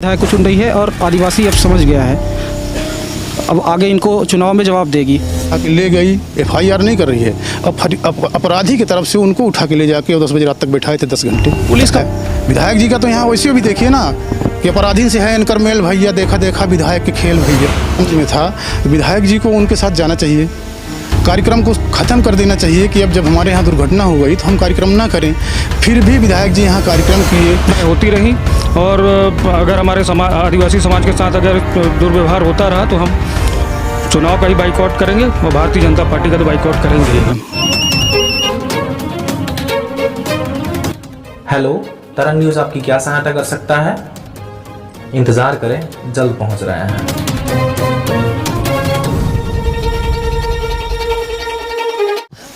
विधायक को चुन रही है और आदिवासी अब समझ गया है, अब आगे इनको चुनाव में जवाब देगी। ले गई, FIR नहीं कर रही है, अब अपराधी की तरफ से उनको उठा के ले जाके 10 बजे रात तक बैठाए थे 10 घंटे। पुलिस का विधायक जी का तो यहाँ वैसे भी देखिए ना कि अपराधी से है इनकर मेल भैया, देखा देखा विधायक के खेल भैया में था। विधायक जी को उनके साथ जाना चाहिए, कार्यक्रम को ख़त्म कर देना चाहिए कि अब जब हमारे यहाँ दुर्घटना हो गई तो हम कार्यक्रम ना करें। फिर भी विधायक जी यहाँ कार्यक्रम किए, होती रही और अगर हमारे आदिवासी समाज के साथ अगर दुर्व्यवहार होता रहा तो हम चुनाव का ही बाइकआउट करेंगे और भारतीय जनता पार्टी का तो बाइकआउट करेंगे हम। हेलो, तरंग न्यूज़ आपकी क्या सहायता कर सकता है? इंतजार करें, जल्द पहुंच रहे हैं।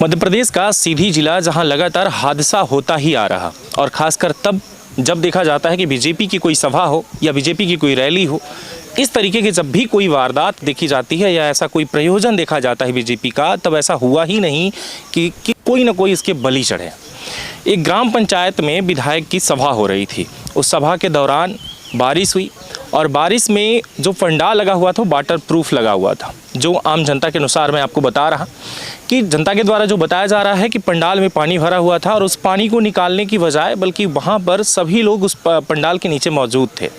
मध्य प्रदेश का सीधी जिला जहां लगातार हादसा होता ही आ रहा और खासकर तब जब देखा जाता है कि बीजेपी की कोई सभा हो या बीजेपी की कोई रैली हो, इस तरीके की जब भी कोई वारदात देखी जाती है या ऐसा कोई प्रयोजन देखा जाता है बीजेपी का, तब ऐसा हुआ ही नहीं कि कोई ना कोई इसके बलि चढ़े। एक ग्राम पंचायत में विधायक की सभा हो रही थी। उस सभा के दौरान बारिश हुई और बारिश में जो पंडाल लगा हुआ था वो वाटर प्रूफ लगा हुआ था। जो आम जनता के अनुसार मैं आपको बता रहा कि जनता के द्वारा जो बताया जा रहा है कि पंडाल में पानी भरा हुआ था और उस पानी को निकालने की बजाय बल्कि वहाँ पर सभी लोग उस पंडाल के नीचे मौजूद थे,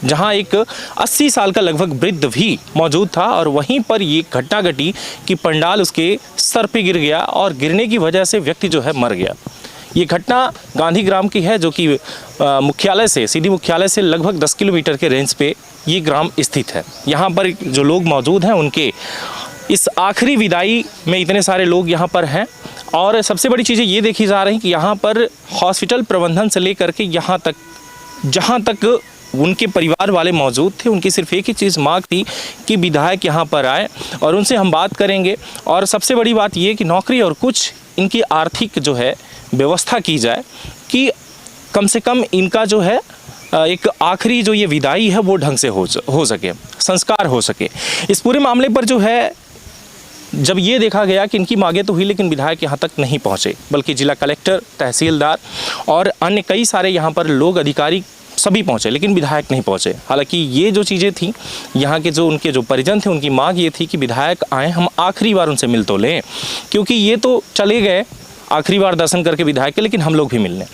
जहाँ एक 80 साल का लगभग वृद्ध भी मौजूद था और वहीं पर ये घटना घटी कि पंडाल उसके सर पे गिर गया और गिरने की वजह से व्यक्ति जो है मर गया। ये घटना गांधी ग्राम की है, जो कि मुख्यालय से सीधी मुख्यालय से लगभग 10 किलोमीटर के रेंज पे ये ग्राम स्थित है। यहाँ पर जो लोग मौजूद हैं उनके इस आखिरी विदाई में इतने सारे लोग यहाँ पर हैं और सबसे बड़ी चीज़ें ये देखी जा रही कि यहाँ पर हॉस्पिटल प्रबंधन से लेकर के यहाँ तक जहाँ तक उनके परिवार वाले मौजूद थे, उनकी सिर्फ एक ही चीज़ मांग थी कि विधायक यहाँ पर आए और उनसे हम बात करेंगे। और सबसे बड़ी बात ये कि नौकरी और कुछ इनकी आर्थिक जो है व्यवस्था की जाए कि कम से कम इनका जो है एक आखिरी जो ये विदाई है वो ढंग से हो सके, संस्कार हो सके। इस पूरे मामले पर जो है जब ये देखा गया कि इनकी मांगे तो हुई लेकिन विधायक यहाँ तक नहीं पहुँचे, बल्कि जिला कलेक्टर, तहसीलदार और अन्य कई सारे यहाँ पर लोग, अधिकारी सभी पहुँचे, लेकिन विधायक नहीं पहुँचे। हालांकि ये जो चीज़ें थी, यहाँ के जो उनके जो परिजन थे उनकी मांग ये थी कि विधायक आए, हम आखिरी बार उनसे मिल तो लें, क्योंकि ये तो चले गए आखिरी बार दर्शन करके विधायक के, लेकिन हम लोग भी मिल लें।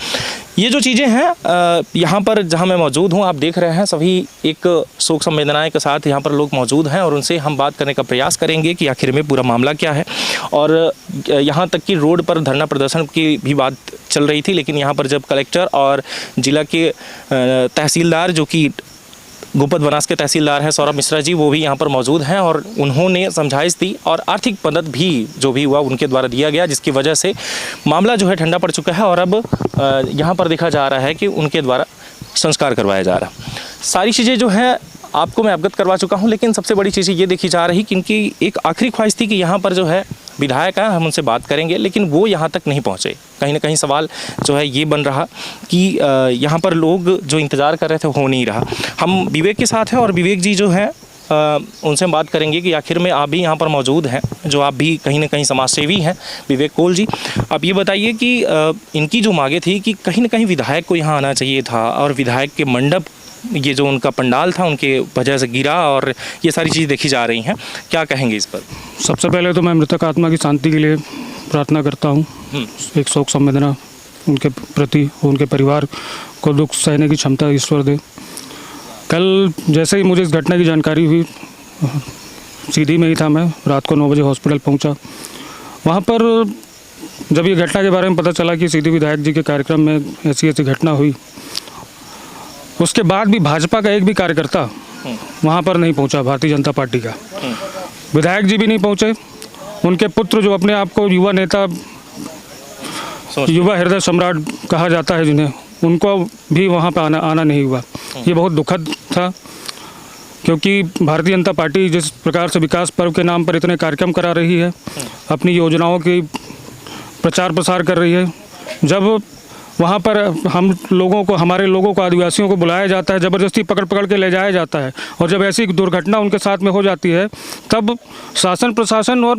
ये जो चीज़ें हैं यहाँ पर जहाँ मैं मौजूद हूँ, आप देख रहे हैं सभी एक शोक संवेदनाएं के साथ यहाँ पर लोग मौजूद हैं और उनसे हम बात करने का प्रयास करेंगे कि आखिर में पूरा मामला क्या है। और यहाँ तक कि रोड पर धरना प्रदर्शन की भी बात चल रही थी, लेकिन यहाँ पर जब कलेक्टर और जिला के तहसीलदार, जो कि गोपद बनास के तहसीलदार हैं सौरभ मिश्रा जी, वो भी यहाँ पर मौजूद हैं और उन्होंने समझाइश दी और आर्थिक मदद भी जो भी हुआ उनके द्वारा दिया गया, जिसकी वजह से मामला जो है ठंडा पड़ चुका है और अब यहाँ पर देखा जा रहा है कि उनके द्वारा संस्कार करवाया जा रहा। सारी चीज़ें जो है आपको मैं अवगत करवा चुका हूँ, लेकिन सबसे बड़ी चीज़ ये देखी जा रही कि इनकी एक आखिरी ख्वाहिश थी कि यहाँ पर जो है विधायक हैं, हम उनसे बात करेंगे, लेकिन वो यहाँ तक नहीं पहुँचे। कहीं ना कहीं सवाल जो है ये बन रहा कि यहाँ पर लोग जो इंतज़ार कर रहे थे हो नहीं रहा। हम विवेक के साथ हैं और विवेक जी जो हैं उनसे हम बात करेंगे कि आखिर में आप भी यहाँ पर मौजूद हैं, जो आप भी कहीं ना कहीं समाज सेवी हैं। विवेक कोल जी, आप ये बताइए कि इनकी जो मांगे थी कि कहीं ना कहीं विधायक को यहाँ आना चाहिए था और विधायक के मंडप, ये जो उनका पंडाल था उनके वजह से गिरा और ये सारी चीज़ देखी जा रही हैं, क्या कहेंगे इस पर? सबसे पहले तो मैं मृतक आत्मा की शांति के लिए प्रार्थना करता हूँ। एक शोक संवेदना उनके प्रति, उनके परिवार को दुख सहने की क्षमता ईश्वर दे। कल जैसे ही मुझे इस घटना की जानकारी हुई, सीधी में ही था मैं, रात को 9 बजे हॉस्पिटल पहुंचा। वहां पर जब ये घटना के बारे में पता चला कि सीधी विधायक जी के कार्यक्रम में ऐसी घटना हुई, उसके बाद भी भाजपा का एक भी कार्यकर्ता वहां पर नहीं पहुंचा, भारतीय जनता पार्टी का। विधायक जी भी नहीं पहुंचे, उनके पुत्र जो अपने आप को युवा नेता, युवा हृदय सम्राट कहा जाता है जिन्हें, उनको भी वहां पर आना नहीं हुआ। ये बहुत दुखद था, क्योंकि भारतीय जनता पार्टी जिस प्रकार से विकास पर्व के नाम पर इतने कार्यक्रम करा रही है, अपनी योजनाओं की प्रचार प्रसार कर रही है, जब वहाँ पर हम लोगों को, हमारे लोगों को, आदिवासियों को बुलाया जाता है, ज़बरदस्ती पकड़ के ले जाया जाता है, और जब ऐसी दुर्घटना उनके साथ में हो जाती है, तब शासन प्रशासन और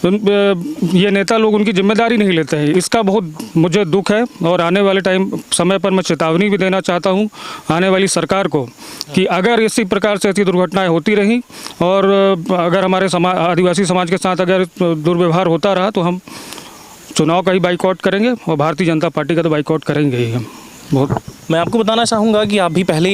ये नेता लोग उनकी जिम्मेदारी नहीं लेते हैं। इसका बहुत मुझे दुख है और आने वाले समय पर मैं चेतावनी भी देना चाहता हूँ आने वाली सरकार को कि अगर इसी प्रकार से ऐसी दुर्घटनाएं होती रहीं और अगर हमारे आदिवासी समाज के साथ अगर दुर्व्यवहार होता रहा तो हम चुनाव का ही बाइकआउट करेंगे और भारतीय जनता पार्टी का तो बाइकआउट करेंगे ही हम। बहुत मैं आपको बताना चाहूँगा कि आप भी पहले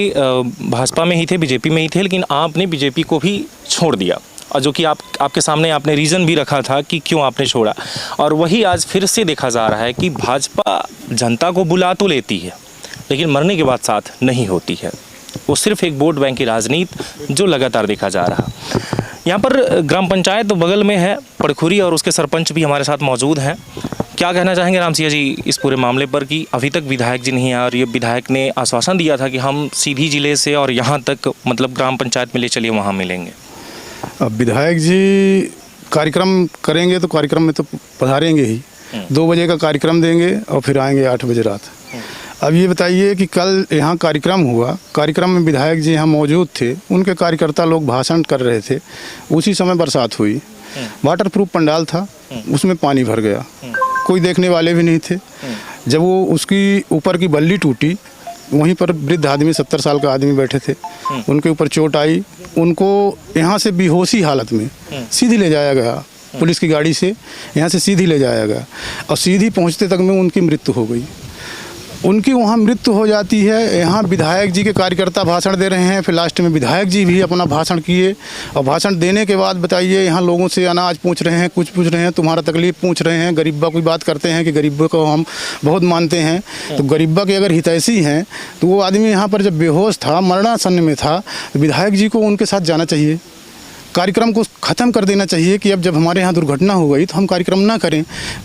भाजपा में ही थे, बीजेपी में ही थे, लेकिन आपने बीजेपी को भी छोड़ दिया और जो कि आपके सामने आपने रीज़न भी रखा था कि क्यों आपने छोड़ा। और वही आज फिर से देखा जा रहा है कि भाजपा जनता को बुला तो लेती है लेकिन मरने के बाद साथ नहीं होती है। वो सिर्फ एक वोट बैंक की राजनीति जो लगातार देखा जा रहा। यहाँ पर ग्राम पंचायत तो बगल में है पड़खुरी और उसके सरपंच भी हमारे साथ मौजूद हैं। क्या कहना चाहेंगे राम सिंह जी इस पूरे मामले पर कि अभी तक विधायक जी नहीं आए और ये विधायक ने आश्वासन दिया था कि हम सीधी जिले से और यहाँ तक मतलब ग्राम पंचायत में ले चलिए वहाँ मिलेंगे। अब विधायक जी कार्यक्रम करेंगे तो कार्यक्रम में तो पधारेंगे ही। 2 बजे का कार्यक्रम देंगे और फिर आएंगे 8 बजे रात। अब ये बताइए कि कल यहाँ कार्यक्रम हुआ, कार्यक्रम में विधायक जी यहाँ मौजूद थे, उनके कार्यकर्ता लोग भाषण कर रहे थे, उसी समय बरसात हुई, वाटर प्रूफ पंडाल था, उसमें पानी भर गया, कोई देखने वाले भी नहीं थे। जब वो उसकी ऊपर की बल्ली टूटी, वहीं पर वृद्ध आदमी 70 साल का आदमी बैठे थे, उनके ऊपर चोट आई, उनको यहाँ से बेहोशी हालत में सीधी ले जाया गया, पुलिस की गाड़ी से यहाँ से सीधी ले जाया गया और सीधी पहुँचते तक में उनकी मृत्यु हो गई। उनकी वहाँ मृत्यु हो जाती है। यहाँ विधायक जी के कार्यकर्ता भाषण दे रहे हैं, फिर लास्ट में विधायक जी भी अपना भाषण किए और भाषण देने के बाद बताइए यहाँ लोगों से अनाज पूछ रहे हैं, कुछ पूछ रहे हैं, तुम्हारा तकलीफ पूछ रहे हैं, गरीबा की बात करते हैं कि गरीबों को हम बहुत मानते हैं। तो गरीबा के अगर हितैषी हैं तो वो आदमी यहाँ पर जब बेहोश था, मरणासन में था, तो विधायक जी को उनके साथ जाना चाहिए, कार्यक्रम को ख़त्म कर देना चाहिए कि अब जब हमारे यहाँ दुर्घटना हो गई तो हम कार्यक्रम ना करें।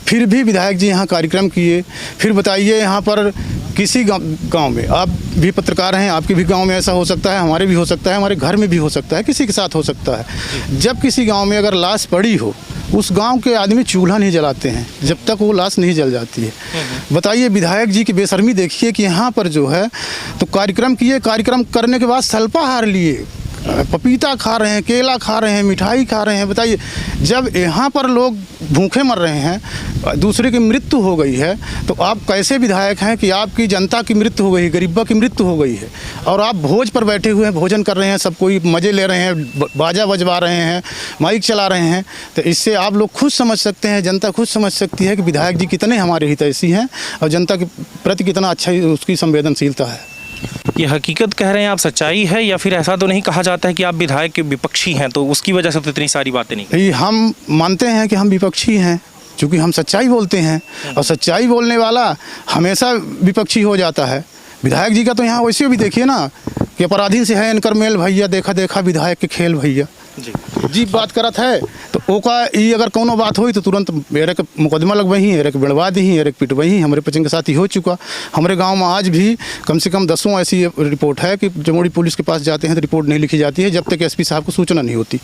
फिर भी विधायक जी यहाँ कार्यक्रम किए। फिर बताइए यहाँ पर किसी गांव में, आप भी पत्रकार हैं, आपके भी गांव में ऐसा हो सकता है, हमारे भी हो सकता है, हमारे घर में भी हो सकता है, किसी के साथ हो सकता है। जब किसी गाँव में अगर लाश पड़ी हो, उस गांव के आदमी चूल्हा नहीं जलाते हैं जब तक वो लाश नहीं जल जाती है। बताइए विधायक जी की बेशर्मी देखिए कि यहाँ पर जो है तो कार्यक्रम किए, कार्यक्रम करने के बाद सल्पाहार लिए, पपीता खा रहे हैं, केला खा रहे हैं, मिठाई खा रहे हैं। बताइए जब यहाँ पर लोग भूखे मर रहे हैं, दूसरे की मृत्यु हो गई है, तो आप कैसे विधायक हैं कि आपकी जनता की मृत्यु हो गई, गरीबा की मृत्यु हो गई है और आप भोज पर बैठे हुए हैं, भोजन कर रहे हैं, सब कोई मज़े ले रहे हैं, बाजा बजवा रहे हैं, माइक चला रहे हैं। तो इससे आप लोग खुद समझ सकते हैं, जनता खुद समझ सकती है कि विधायक जी कितने हमारे हितैषी हैं और जनता के प्रति कितना अच्छा उसकी संवेदनशीलता है। ये हकीकत कह रहे हैं आप, सच्चाई है, या फिर ऐसा तो नहीं कहा जाता है कि आप विधायक के विपक्षी हैं तो उसकी वजह से तो इतनी सारी बातें नहीं? हम मानते हैं कि हम विपक्षी हैं क्योंकि हम सच्चाई बोलते हैं और सच्चाई बोलने वाला हमेशा विपक्षी हो जाता है। विधायक जी का तो यहाँ वैसे भी देखिए ना कि अपराधी से है इनकर मेल भैया, देखा देखा विधायक के खेल भैया जी बात करत है। तो ओका ये अगर कोनो बात हुई तो तुरंत मेरे के मुकदमा लगवही, एरे के बिड़वा दी, एरे के पिटवही। हमारे पचन के साथ ही हो चुका। हमारे गांव में आज भी कम से कम 10 ऐसी रिपोर्ट है कि जमोड़ी पुलिस के पास जाते हैं तो रिपोर्ट नहीं लिखी जाती है जब तक एसपी साहब को सूचना नहीं होती।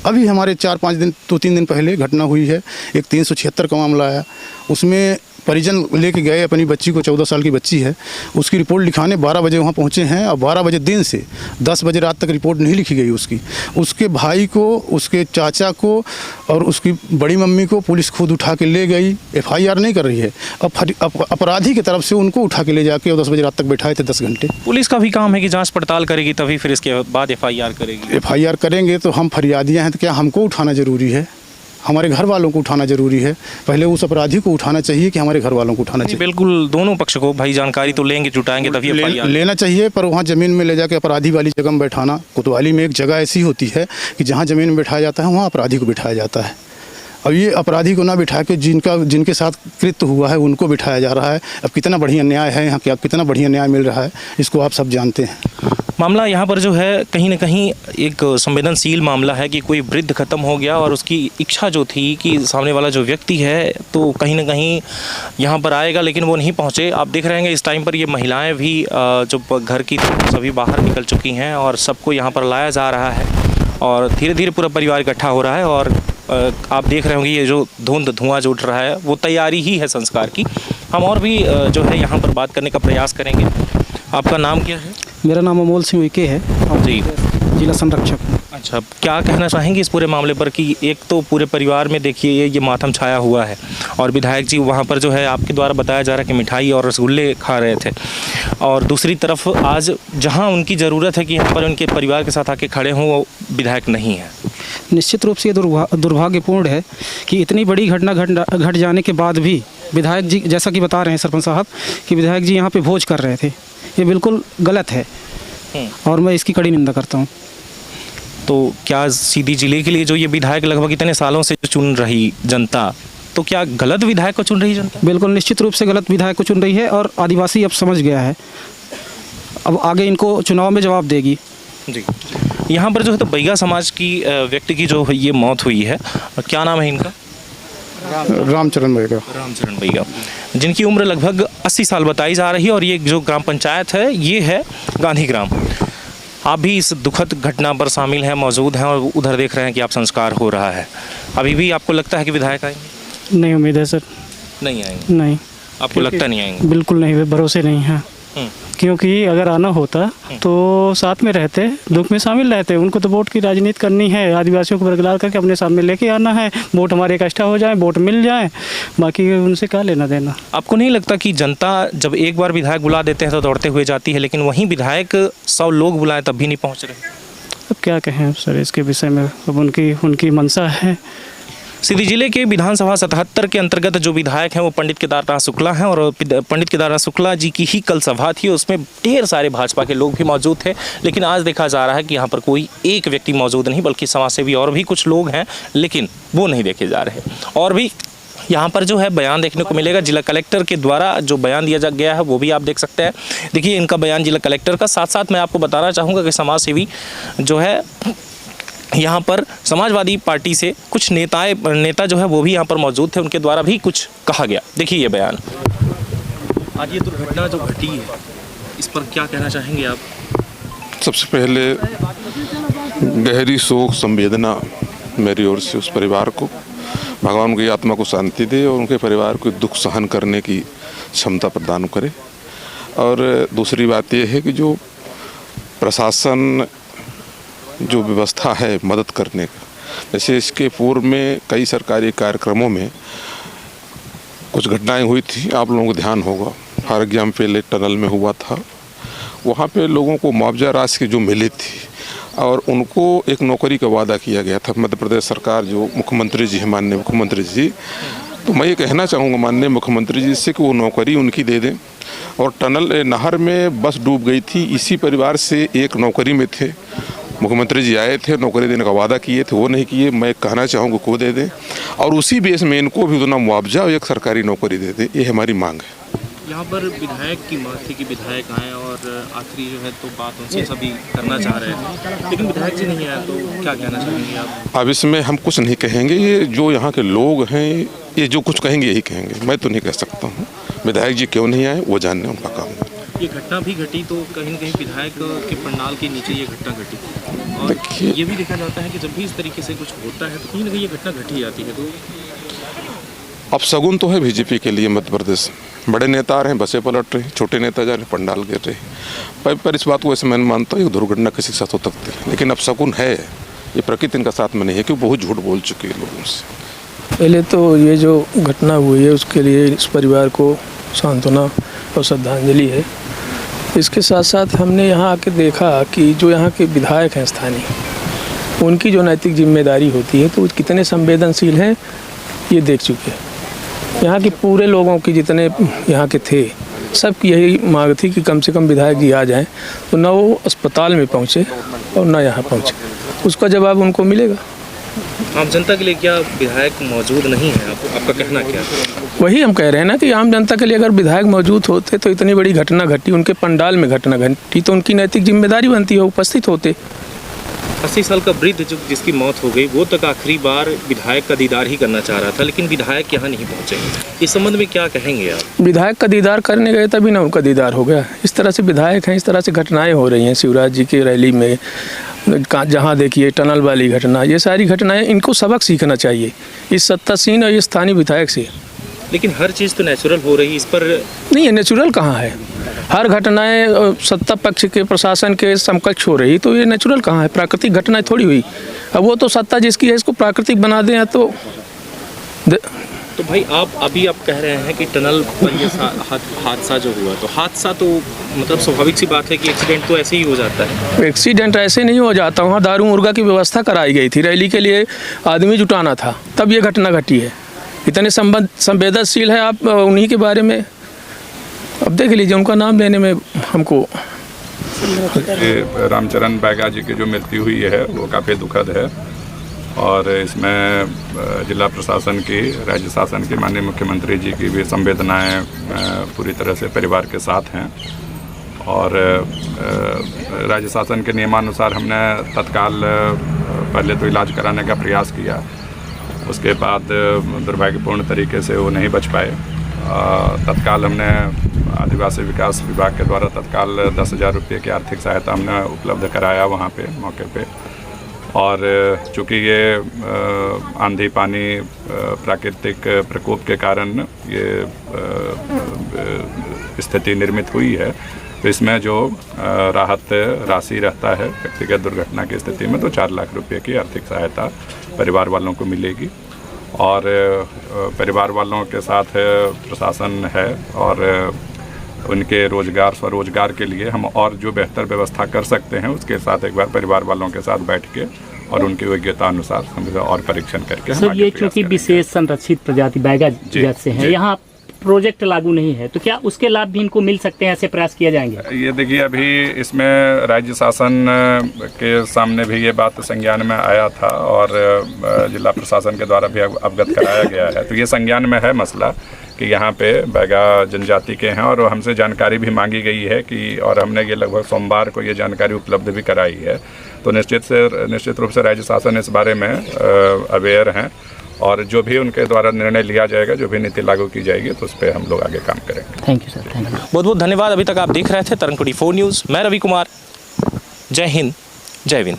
अभी हमारे 4-5 दिन 2-3 दिन पहले घटना हुई है, एक 376 का मामला आया, उसमें परिजन लेके गए अपनी बच्ची को, 14 साल की बच्ची है, उसकी रिपोर्ट लिखाने 12 बजे वहाँ पहुँचे हैं और 12 बजे दिन से 10 बजे रात तक रिपोर्ट नहीं लिखी गई उसकी। उसके भाई को, उसके चाचा को और उसकी बड़ी मम्मी को पुलिस खुद उठा के ले गई, FIR नहीं कर रही है। अब अपराधी की तरफ से उनको उठा के ले जाके और 10 बजे रात तक बैठाए थे 10 घंटे। पुलिस का भी काम है कि जाँच पड़ताल करेगी तभी फिर इसके बाद FIR करेगी। FIR करेंगे तो हम फरियादियाँ हैं तो क्या हमको उठाना ज़रूरी है? हमारे घर वालों को उठाना जरूरी है। पहले उस अपराधी को उठाना चाहिए कि हमारे घर वालों को उठाना चाहिए। बिल्कुल, दोनों पक्ष को भाई जानकारी तो लेंगे, जुटाएंगे तभी लेना चाहिए, पर वहाँ ज़मीन में ले जाके अपराधी वाली जगह में बैठाना। कोतवाली में एक जगह ऐसी होती है कि जहाँ ज़मीन में बैठाया जाता है वहाँ अपराधी को बिठाया जाता है। अब ये अपराधी को ना बिठा के जिनके साथ कृत्य हुआ है उनको बिठाया जा रहा है। अब कितना बढ़िया न्याय है यहाँ, क्या कितना बढ़िया न्याय मिल रहा है, इसको आप सब जानते हैं। मामला यहाँ पर जो है कहीं ना कहीं एक संवेदनशील मामला है कि कोई वृद्ध खत्म हो गया और उसकी इच्छा जो थी कि सामने वाला जो व्यक्ति है तो कहीं ना कहीं यहाँ पर आएगा, लेकिन वो नहीं पहुँचे। आप देख रहे हैं इस टाइम पर ये महिलाएं भी जो घर की सभी बाहर निकल चुकी हैं और सबको यहाँ पर लाया जा रहा है और धीरे धीरे पूरा परिवार इकट्ठा हो रहा है। और आप देख रहे होंगे ये जो धुआं जो उठ रहा है वो तैयारी ही है संस्कार की। हम और भी जो है यहाँ पर बात करने का प्रयास करेंगे। आपका नाम क्या है? मेरा नाम अमोल सिंह उइके है, जी, जिला संरक्षक। अच्छा, क्या कहना चाहेंगे इस पूरे मामले पर कि एक तो पूरे परिवार में देखिए ये मातम छाया हुआ है और विधायक जी वहाँ पर जो है आपके द्वारा बताया जा रहा है कि मिठाई और रसगुल्ले खा रहे थे, और दूसरी तरफ आज जहाँ उनकी ज़रूरत है कि यहाँ पर उनके परिवार के साथ आके खड़े हों वो विधायक नहीं है। निश्चित रूप से ये दुर्भाग्यपूर्ण है कि इतनी बड़ी घटना घट जाने के बाद भी विधायक जी, जैसा कि बता रहे हैं सरपंच साहब, कि विधायक जी यहाँ पे भोज कर रहे थे, ये बिल्कुल गलत है और मैं इसकी कड़ी निंदा करता हूँ। तो क्या सीधी जिले के लिए जो ये विधायक लगभग इतने सालों से चुन रही जनता, तो क्या गलत विधायक को चुन रही जनता? बिल्कुल निश्चित रूप से गलत विधायक को चुन रही है और आदिवासी अब समझ गया है, अब आगे इनको चुनाव में जवाब देगी। जी, यहाँ पर जो है तो बैगा समाज की व्यक्ति की जो ये मौत हुई है, क्या नाम है इनका? रामचरण बैगा। रामचरण बैगा, जिनकी उम्र लगभग 80 साल बताई जा रही है, और ये जो ग्राम पंचायत है ये है गांधी ग्राम। आप भी इस दुखद घटना पर शामिल हैं, मौजूद हैं, और उधर देख रहे हैं कि आप संस्कार हो रहा है। अभी भी आपको लगता है कि विधायक आएंगे? नहीं उम्मीद है सर। नहीं आएंगे? नहीं, आपको लगता नहीं आएंगे? बिल्कुल नहीं, भरोसे नहीं है, क्योंकि अगर आना होता तो साथ में रहते, दुख में शामिल रहते। उनको तो वोट की राजनीति करनी है, आदिवासियों को बरकरार करके अपने सामने लेके आना है, वोट हमारे इकट्ठा हो जाए, वोट मिल जाए, बाकी उनसे क्या लेना देना। आपको नहीं लगता कि जनता जब एक बार विधायक बुला देते हैं तो दौड़ते हुए जाती है, लेकिन वहीं विधायक 100 लोग बुलाएं तब भी नहीं पहुँच रहे? अब क्या कहें सर इसके विषय में, अब उनकी मंशा है। सीधी जिले के विधानसभा 77 के अंतर्गत जो विधायक हैं वो पंडित केदारनाथ शुक्ला हैं, और पंडित केदारनाथ शुक्ला जी की ही कल सभा थी, उसमें ढेर सारे भाजपा के लोग भी मौजूद थे। लेकिन आज देखा जा रहा है कि यहाँ पर कोई एक व्यक्ति मौजूद नहीं, बल्कि समाजसेवी और भी कुछ लोग हैं, लेकिन वो नहीं देखे जा रहे। और भी यहाँ पर जो है बयान देखने को मिलेगा जिला कलेक्टर के द्वारा, जो बयान दिया गया है वो भी आप देख सकते हैं। देखिए इनका बयान जिला कलेक्टर का। साथ साथ मैं आपको बताना चाहूँगा कि समाजसेवी जो है यहाँ पर समाजवादी पार्टी से कुछ नेता जो है वो भी यहाँ पर मौजूद थे, उनके द्वारा भी कुछ कहा गया। देखिए ये बयान। आज ये दुर्घटना जो घटी है इस पर क्या कहना चाहेंगे आप? सबसे पहले गहरी शोक संवेदना मेरी ओर से उस परिवार को, भगवान उनकी आत्मा को शांति दे और उनके परिवार को दुख सहन करने की क्षमता प्रदान करे। और दूसरी बात यह है कि जो प्रशासन जो व्यवस्था है मदद करने का, जैसे इसके पूर्व में कई सरकारी कार्यक्रमों में कुछ घटनाएं हुई थी, आप लोगों को ध्यान होगा। फॉर एग्जाम्पल एक टनल में हुआ था, वहाँ पे लोगों को मुआवजा राशि जो मिली थी और उनको एक नौकरी का वादा किया गया था। मध्य प्रदेश सरकार जो मुख्यमंत्री जी हैं, माननीय मुख्यमंत्री जी, तो मैं ये कहना चाहूँगा माननीय मुख्यमंत्री जी से कि वो नौकरी उनकी दे दें। और टनल नहर में बस डूब गई थी, इसी परिवार से एक नौकरी में थे, मुख्यमंत्री जी आए थे, नौकरी देने का वादा किए थे, वो नहीं किए। मैं कहना चाहूँगा को दे दें और उसी बेस में इनको भी उतना मुआवजा और एक सरकारी नौकरी दे दें, ये हमारी मांग है। यहाँ पर विधायक की मांग थी कि विधायक आए और आखिरी जो है तो बात उनसे सभी करना चाह रहे थे, लेकिन विधायक जी नहीं आए, तो क्या कहना चाहेंगे आप? अब इसमें हम कुछ नहीं कहेंगे, ये जो यहाँ के लोग हैं ये जो कुछ कहेंगे यही कहेंगे, मैं तो नहीं कह सकता हूँ। विधायक जी क्यों नहीं आए वो जानने उनका काम है। ये घटना भी घटी तो कहीं न कहीं विधायक के पंडाल के नीचे ये घटना घटी, और ये भी देखा जाता है कि जब भी इस तरीके से कुछ होता है तो कहीं न कहीं ये घटना घटी जाती है। तो अब शगुन तो है बीजेपी के लिए मध्य प्रदेश, बड़े नेता आ रहे हैं, बसें पलट रही, छोटे नेता जा रहे हैं, पंडाल गिर रहे। पर इस बात को वैसे मैं मानता हूँ दुर्घटना किसी के साथ हो सकती है, लेकिन अब शगुन है, ये प्रकृति इनका साथ में नहीं है, क्योंकि बहुत झूठ बोल चुके हैं लोगों से। पहले तो ये जो घटना हुई है उसके लिए इस परिवार को सांत्वना और श्रद्धांजलि है। इसके साथ साथ हमने यहाँ आके देखा कि जो यहाँ के विधायक हैं स्थानीय, उनकी जो नैतिक जिम्मेदारी होती है तो वो कितने संवेदनशील हैं ये देख चुके हैं। यहाँ के पूरे लोगों की जितने यहाँ के थे सबकी यही मांग थी कि कम से कम विधायक जी आ जाएं, तो ना वो अस्पताल में पहुँचे और ना यहाँ पहुँचे, उसका जवाब उनको मिलेगा। आम जनता के लिए क्या विधायक मौजूद नहीं है? आपका कहना क्या है? वही हम कह रहे हैं ना कि आम जनता के लिए अगर विधायक मौजूद होते तो इतनी बड़ी घटना घटी, उनके पंडाल में घटना घटी, तो उनकी नैतिक जिम्मेदारी बनती है उपस्थित होते। 80 साल का वृद्ध जिसकी मौत हो गई वो तक आखिरी बार विधायक का दीदार ही करना चाह रहा था, लेकिन विधायक यहाँ नहीं पहुँचे। इस संबंध में क्या कहेंगे आप? विधायक का दीदार करने गए तभी ना उनका दीदार हो गया। इस तरह से विधायक हैं, इस तरह से घटनाएं हो रही हैं शिवराज जी की रैली में, जहाँ देखिए टनल वाली घटना, ये सारी घटनाएं, इनको सबक सीखना चाहिए इस सत्तासीन और ये स्थानीय विधायक से लेकिन हर चीज़ तो नेचुरल हो रही, इस पर नहीं, ये नेचुरल कहाँ है? हर घटनाएं सत्ता पक्ष के प्रशासन के समकक्ष हो रही, तो ये नेचुरल कहाँ है? प्राकृतिक घटनाएं थोड़ी हुई। अब वो तो सत्ता जिसकी है इसको प्राकृतिक बना दें तो भाई आप कह रहे हैं कि टनल पर ये हादसा जो हुआ, तो हादसा तो मतलब स्वाभाविक सी बात है कि एक्सीडेंट तो ऐसे ही हो जाता है। एक्सीडेंट ऐसे नहीं हो जाता, वहाँ दारू मुर्गा की व्यवस्था कराई गई थी, रैली के लिए आदमी जुटाना था, तब ये घटना घटी है। इतने संवेदनशील है आप उन्हीं के बारे में, अब देख लीजिए, उनका नाम लेने में हमको। ये रामचरण बैगा जी की जो मृत्यु हुई है वो काफ़ी दुखद है, और इसमें जिला प्रशासन की, राज्य शासन की, माननीय मुख्यमंत्री जी की भी संवेदनाएं पूरी तरह से परिवार के साथ हैं। और राज्य शासन के नियमानुसार हमने तत्काल पहले तो इलाज कराने का प्रयास किया, उसके बाद दुर्भाग्यपूर्ण तरीके से वो नहीं बच पाए। तत्काल हमने आदिवासी विकास विभाग के द्वारा तत्काल 10,000 रुपये की आर्थिक सहायता हमने उपलब्ध कराया वहाँ पे मौके पे। और चूँकि ये आंधी पानी प्राकृतिक प्रकोप के कारण ये स्थिति निर्मित हुई है, तो इसमें जो राहत राशि रहता है व्यक्तिगत दुर्घटना की स्थिति में, तो 4 लाख रुपए की आर्थिक सहायता परिवार वालों को मिलेगी। और परिवार वालों के साथ प्रशासन है, और उनके रोजगार स्वरोजगार के लिए हम और जो बेहतर व्यवस्था कर सकते हैं उसके साथ एक बार परिवार वालों के साथ बैठ के और उनकी योग्यता अनुसार हम और परीक्षण करके हम सर, ये चूँकि विशेष संरक्षित प्रजाति बैगा जैसे हैं, यहाँ प्रोजेक्ट लागू नहीं है, तो क्या उसके लाभ भी इनको मिल सकते हैं? ऐसे प्रयास किए जाएंगे? ये देखिए, अभी इसमें राज्य शासन के सामने भी ये बात संज्ञान में आया था और जिला प्रशासन के द्वारा भी अवगत कराया गया है। तो ये संज्ञान में है मसला कि यहाँ पे बैगा जनजाति के हैं, और हमसे जानकारी भी मांगी गई है कि, और हमने ये लगभग सोमवार को ये जानकारी उपलब्ध भी कराई है। तो निश्चित रूप से राज्य शासन इस बारे में अवेयर हैं, और जो भी उनके द्वारा निर्णय लिया जाएगा, जो भी नीति लागू की जाएगी, तो उस पर हम लोग आगे काम करेंगे। Thank you sir, thank you. बहुत बहुत धन्यवाद। अभी तक आप देख रहे थे तरंग 24 न्यूज़। मैं रवि कुमार। जय हिंद, जय विंद।